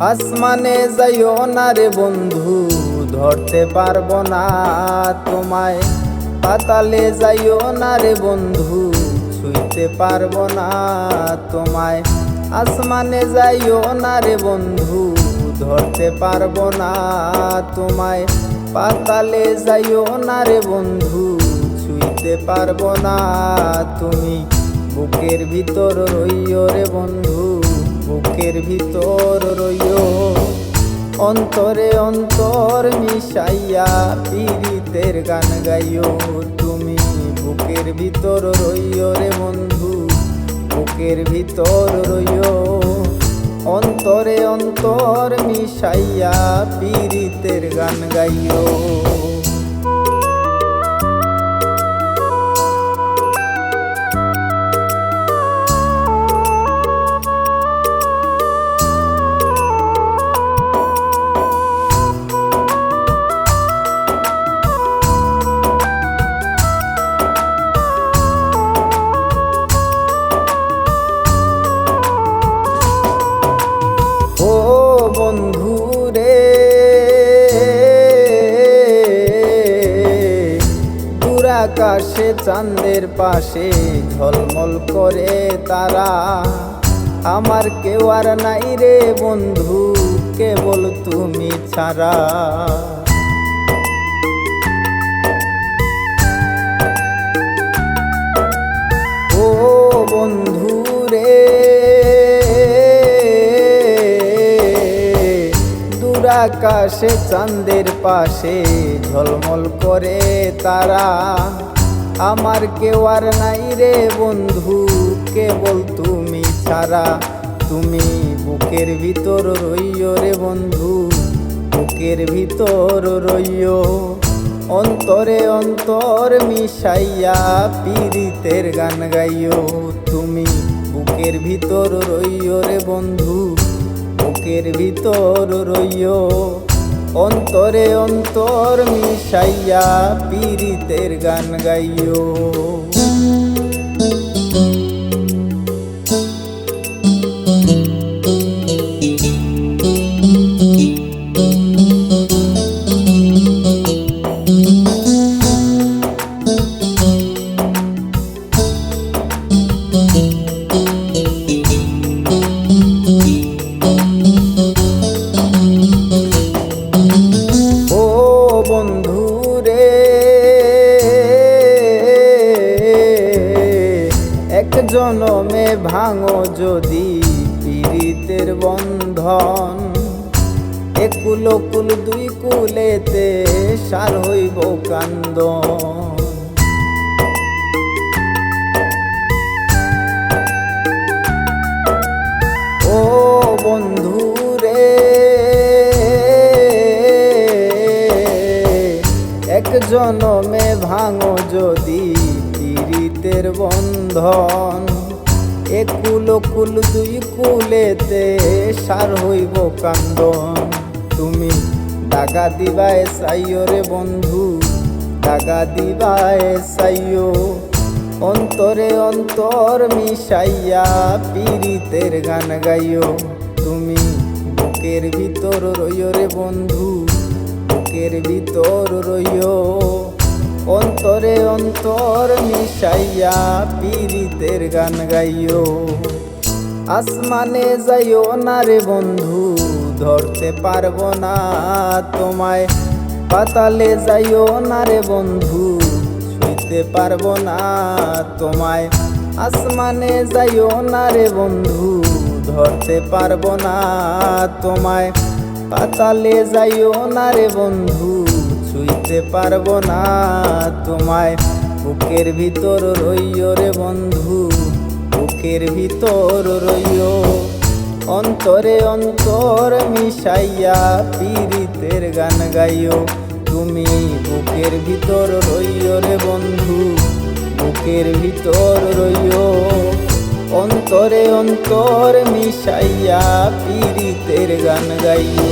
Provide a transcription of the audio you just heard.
আসমানে যাইও না রে বন্ধু, ধরতে পারবো না তোমায়। পাতালে যাইও না রে বন্ধু, ছুঁইতে পারবো না তোমায়। আসমানে যাইও না রে বন্ধু, ধরতে পারবো না তোমায়। পাতালে যাইও না রে বন্ধু, ছুঁইতে পারবো না তুমি। বুকের ভিতর রইও রে বন্ধু, বুকের ভিতর রইও। অন্তরে অন্তর মিশাইয়া পীড়িতের গান গাইও তুমি। বুকের ভিতর রইও রে বন্ধু, বুকের ভিতর রইও। অন্তরে অন্তর মিশাইয়া পীড়িতের গান গাইও। বন্ধু রে দূর আকাশে চাঁদের পাশে ঝলমল করে তারা। আমার কেউ আর নাই রে বন্ধু, কেবল তুমি ছাড়া। ও বন্ধু রে আকাশে চাঁদের পাশে ঝলমল করে তারা। আমার কেউ আর নাই রে বন্ধু, কেবল তুমি ছাড়া। তুমি বুকের ভিতর রইও রে বন্ধু, বুকের ভিতর রইও। অন্তরে অন্তর মিশাইয়া পীড়িতের গান গাইও তুমি। বুকের ভিতর রইও রে বন্ধু, বুকের ভিতর রইও। অন্তরে অন্তর মিশাইয়া পীড়িতের গান গাইও। বন্ধু রে এক জনমে ভাঙো যদি পীড়িতের বন্ধন। একুল কুল দুই কুলেতে সার হইব কান্দন। ও বন্ধু রে এক জনমে ভাঙো যদি পীড়িতের বন্ধন। একুল কুল দুই কুলেতে সার হইব কান্দন। তুমি দাগা দিবায় চাইও রে বন্ধু, দাগা দিবায় চাইও। অন্তরে অন্তর মিশাইয়া পীড়িতের গান গাইও তুমি। বুকের ভিতর রইও রে বন্ধু, বুকের ভিতর রইও। অন্তরে অন্তর মিশাইয়া পীড়িতের গান গাইও। আসমানে যাইও না রে বন্ধু, ধরতে পারবো না তোমায়। পাতালে যাইও না রে বন্ধু, ছুঁইতে পারবো না তোমায়। আসমানে যাইও না রে বন্ধু, ধরতে পারবো না তোমায়। পাতালে যাইও না রে বন্ধু, ছুঁইতে পারবো না তোমায়। বুকের ভিতর রইও রে বন্ধু, বুকের ভিতর রইও। অন্তরে অন্তর মিশাইয়া পীড়িতের গান গাইও তুমি। বুকের ভিতর রইও রে বন্ধু, বুকের ভিতর রইও। অন্তরে অন্তর মিশাইয়া পীড়িতের গান গাইও।